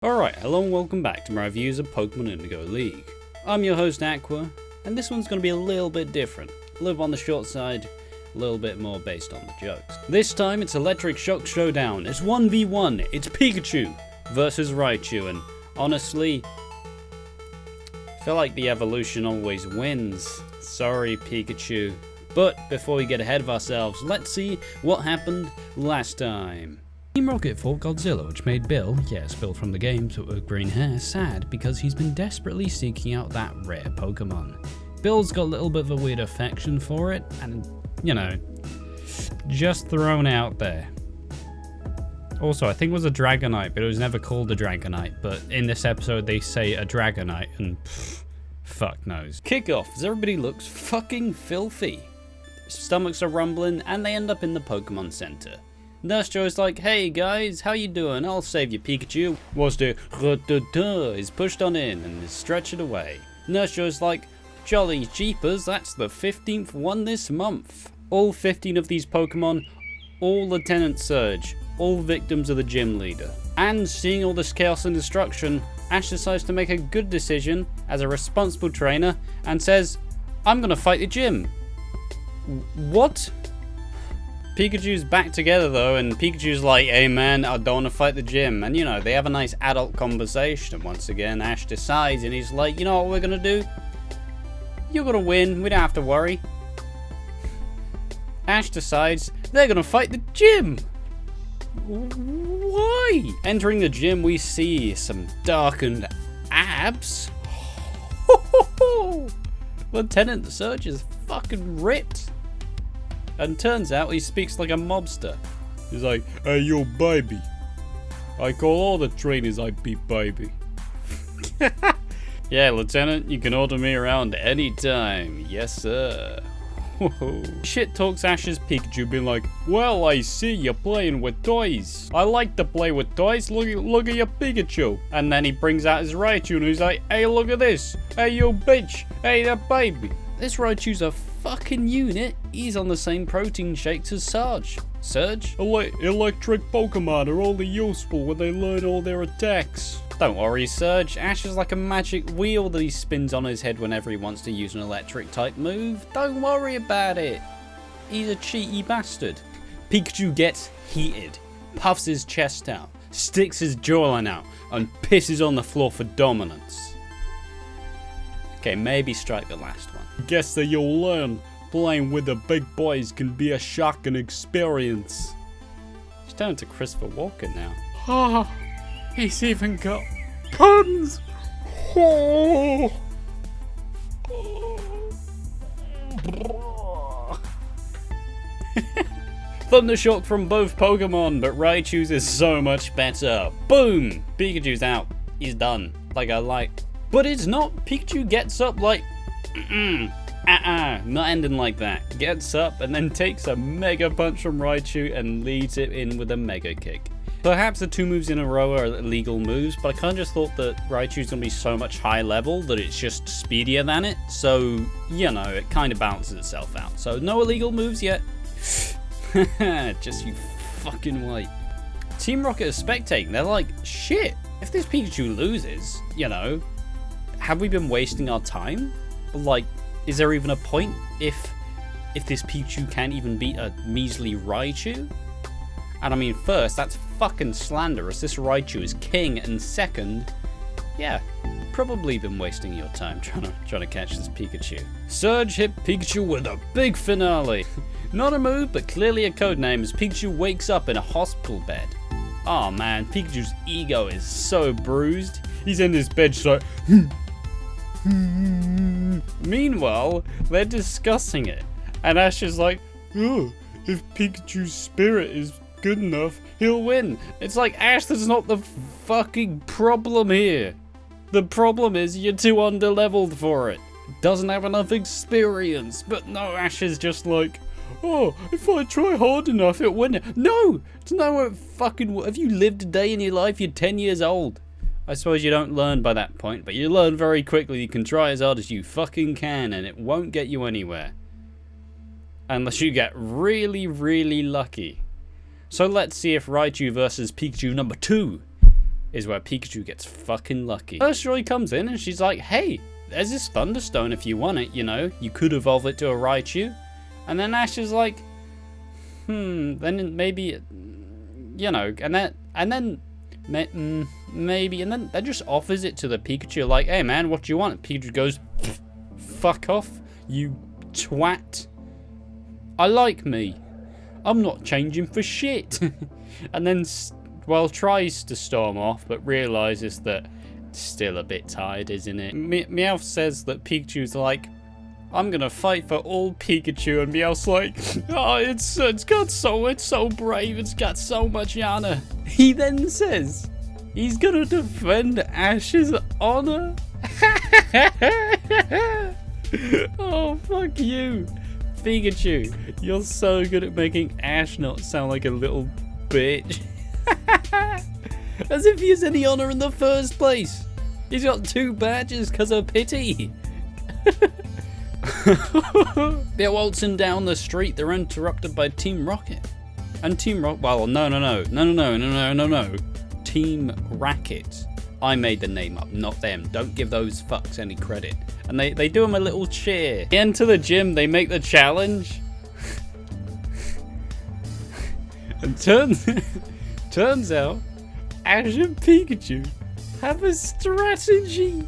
Alright, hello and welcome back to my reviews of Pokémon Indigo League. I'm your host Aqua, and this one's going to be a little bit different. A little on the short side, a little bit more based on the jokes. This time it's Electric Shock Showdown. It's 1v1, it's Pikachu versus Raichu, and honestly, I feel like the evolution always wins. Sorry Pikachu. But before we get ahead of ourselves, let's see what happened last time. Team Rocket fought Godzilla, which made Bill, yes, Bill from the games with green hair, sad because he's been desperately seeking out that rare Pokemon. Bill's got a little bit of a weird affection for it, and, you know, just thrown out there. Also, I think it was a Dragonite, but it was never called a Dragonite, but in this episode they say a Dragonite, and fuck knows. Kickoff, as everybody looks fucking filthy. Stomachs are rumbling, and they end up in the Pokémon Center. Nurse Joe's like, hey guys, how you doing? I'll save you, Pikachu. Was the is pushed on in and is stretched away. Nurse Joe's like, jolly jeepers, that's the 15th one this month. All 15 of these Pokemon, all Lieutenant Surge, all victims of the gym leader. And seeing all this chaos and destruction, Ash decides to make a good decision as a responsible trainer and says, I'm gonna fight the gym. What? Pikachu's back together though, and Pikachu's like, hey man, I don't want to fight the gym. And you know, they have a nice adult conversation, and once again Ash decides, and he's like, you know what we're gonna do? You're gonna win, we don't have to worry. Ash decides they're gonna fight the gym. Why? Entering the gym we see some darkened abs. Lieutenant Surge is fucking ripped. And turns out he speaks like a mobster. He's like, hey yo baby. I call all the trainers I beat baby. Yeah, Lieutenant, you can order me around anytime. Yes sir. Shit talks Ash's Pikachu being like, well I see you're playing with toys. I like to play with toys, look at your Pikachu. And then he brings out his Raichu and he's like, hey look at this. Hey yo bitch. Hey that baby. This Raichu's a fucking unit. He's on the same protein shakes as Surge. Surge? Electric Pokemon are only useful when they learn all their attacks. Don't worry, Surge. Ash is like a magic wheel that he spins on his head whenever he wants to use an electric type move. Don't worry about it. He's a cheaty bastard. Pikachu gets heated, puffs his chest out, sticks his jawline out, and pisses on the floor for dominance. Okay, maybe strike the last one. Guess that you'll learn playing with the big boys can be a shocking experience. He's turned to Christopher Walken now. Ah, he's even got puns. Oh. Thundershock from both Pokemon, but Raichu's is so much better. Boom! Pikachu's out. He's done. Like I like. But it's not. Pikachu gets up like, not ending like that. Gets up and then takes a mega punch from Raichu and leads it in with a mega kick. Perhaps the two moves in a row are illegal moves, but I kind of just thought that Raichu's gonna be so much high level that it's just speedier than it. So, you know, it kind of balances itself out. So no illegal moves yet. Just you fucking wait. Team Rocket is spectating. They're like, shit, if this Pikachu loses, you know, have we been wasting our time? Like, is there even a point if this Pikachu can't even beat a measly Raichu? And I mean, first, that's fucking slanderous. This Raichu is king, and second, yeah, probably been wasting your time trying to catch this Pikachu. Surge hit Pikachu with a big finale. Not a move, but clearly a codename as Pikachu wakes up in a hospital bed. Oh man, Pikachu's ego is so bruised. He's in his bed just like, Meanwhile, they're discussing it, and Ash is like, oh, if Pikachu's spirit is good enough, he'll win. It's like, Ash, that's not the fucking problem here. The problem is you're too underleveled for it. Doesn't have enough experience. But no, Ash is just like, oh, if I try hard enough, it'll win. No, it's not fucking. Have you lived a day in your life? You're 10 years old. I suppose you don't learn by that point, but you learn very quickly you can try as hard as you fucking can and it won't get you anywhere. Unless you get really, really lucky. So let's see if Raichu versus Pikachu number 2 is where Pikachu gets fucking lucky. First Joy comes in and she's like, hey, there's this Thunderstone if you want it, you know. You could evolve it to a Raichu. And then Ash is like, then maybe, you know, and then just offers it to the Pikachu like, hey man, what do you want? Pikachu goes, fuck off, you twat. I like me. I'm not changing for shit. And then, well, tries to storm off, but realizes that it's still a bit tired, isn't it? Meowth says that Pikachu's like, I'm gonna fight for all Pikachu, and Meowth's like, oh, it's so brave, it's got so much honor. He then says he's gonna defend Ash's honor. Oh, fuck you. Pikachu, you're so good at making Ash not sound like a little bitch. As if he has any honor in the first place. He's got 2 badges because of pity. They're waltzing down the street. They're interrupted by Team Rocket. And Team Rocket, well, no. Team Racket. I made the name up, not them. Don't give those fucks any credit. And they do him a little cheer. They enter the gym, they make the challenge. And turns out, Ash and Pikachu have a strategy.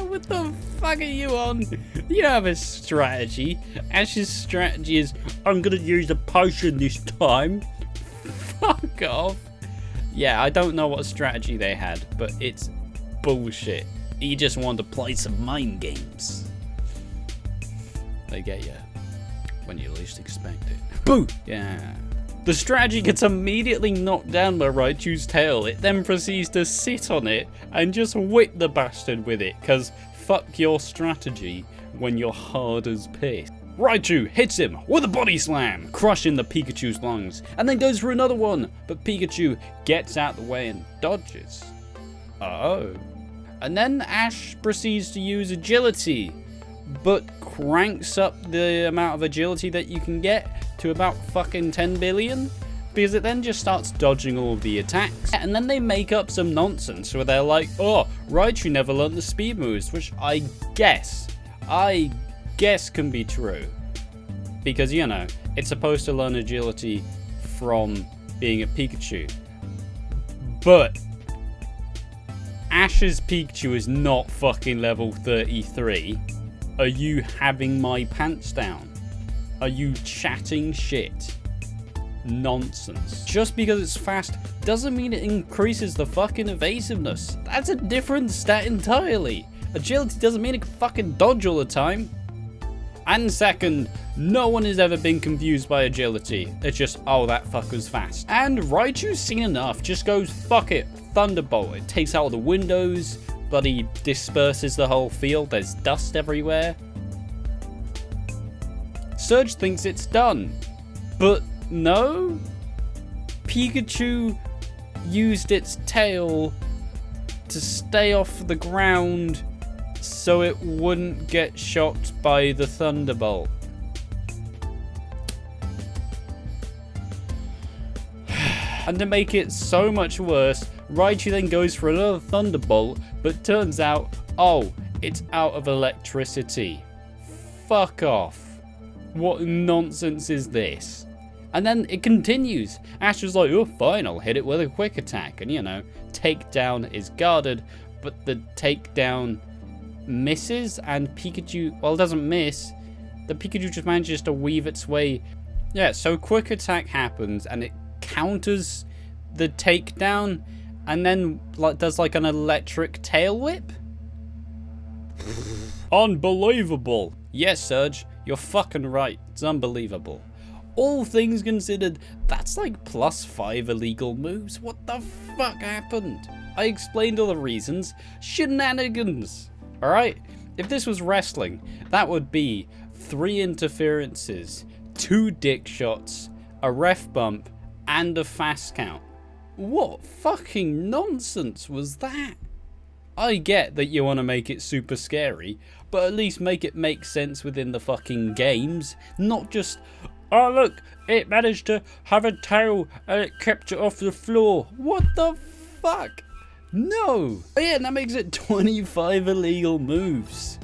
What the fuck are you on? You don't have a strategy. Ash's strategy is, I'm gonna use a potion this time. Fuck off. Yeah, I don't know what strategy they had, but it's bullshit. He just wanted to play some mind games. They get you when you least expect it. Boo! Yeah. The strategy gets immediately knocked down by Raichu's tail. It then proceeds to sit on it and just whip the bastard with it, because fuck your strategy when you're hard as piss. Raichu hits him with a body slam, crushing the Pikachu's lungs, and then goes for another one, but Pikachu gets out the way and dodges. Oh. And then Ash proceeds to use agility, but cranks up the amount of agility that you can get to about fucking 10 billion, because it then just starts dodging all of the attacks. And then they make up some nonsense where they're like, oh, Raichu never learned the speed moves, which I guess can be true, because, you know, it's supposed to learn agility from being a Pikachu. But Ash's Pikachu is not fucking level 33. Are you having my pants down? Are you chatting shit? Nonsense. Just because it's fast doesn't mean it increases the fucking evasiveness. That's a different stat entirely. Agility doesn't mean it can fucking dodge all the time. And second, no one has ever been confused by agility. It's just, oh, that fucker's fast. And Raichu's seen enough, just goes, fuck it, Thunderbolt. It takes out all the windows, bloody disperses the whole field, there's dust everywhere. Surge thinks it's done, but no. Pikachu used its tail to stay off the ground so it wouldn't get shocked by the Thunderbolt. And to make it so much worse, Raichu then goes for another Thunderbolt, but turns out, oh, it's out of electricity. Fuck off. What nonsense is this? And then it continues. Ash was like, oh, fine, I'll hit it with a quick attack. And, you know, takedown is guarded, but the takedown misses, and Pikachu, well, it doesn't miss. The Pikachu just manages to weave its way. Yeah, so quick attack happens, and it counters the takedown, and then does like an electric tail whip. Unbelievable. Yes, Surge, you're fucking right. It's unbelievable. All things considered, that's like +5 illegal moves. What the fuck happened? I explained all the reasons. Shenanigans. Alright? If this was wrestling, that would be 3 interferences, 2 dick shots, a ref bump, and a fast count. What fucking nonsense was that? I get that you want to make it super scary, but at least make it make sense within the fucking games, not just, Oh look, it managed to have a tail and it kept it off the floor. What the fuck? No! Oh yeah, and that makes it 25 illegal moves.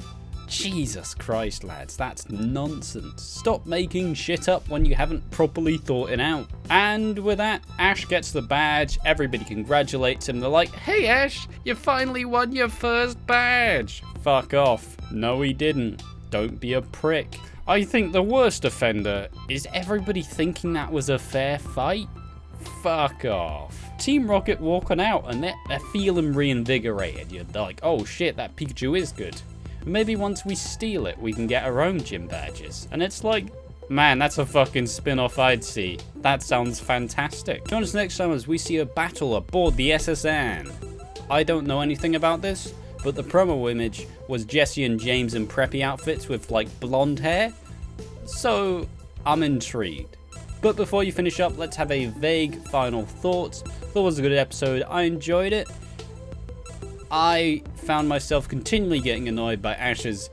Jesus Christ, lads, that's nonsense. Stop making shit up when you haven't properly thought it out. And with that, Ash gets the badge, everybody congratulates him, they're like, hey Ash, you finally won your first badge. Fuck off. No he didn't. Don't be a prick. I think the worst offender is everybody thinking that was a fair fight. Fuck off. Team Rocket walking out and they're feeling reinvigorated. You're like, oh shit, that Pikachu is good. Maybe once we steal it, we can get our own gym badges. And it's like, man, that's a fucking spin-off I'd see. That sounds fantastic. Join us next time as we see a battle aboard the S01. I don't know anything about this, but the promo image was Jesse and James in preppy outfits with like blonde hair. So I'm intrigued. But before you finish up, let's have a vague final thoughts. Thought it was a good episode. I enjoyed it. I found myself continually getting annoyed by Ash's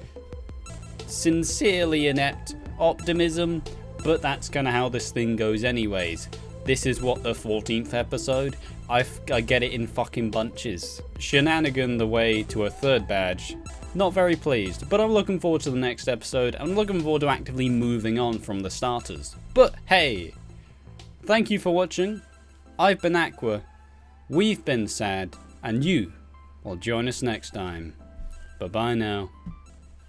sincerely inept optimism, but that's kind of how this thing goes anyways. This is what, the 14th episode? I get it in fucking bunches. Shenanigan the way to a third badge. Not very pleased, but I'm looking forward to the next episode. I'm looking forward to actively moving on from the starters. But hey, thank you for watching. I've been Aqua, we've been Sad, and you will join us next time. Bye bye now.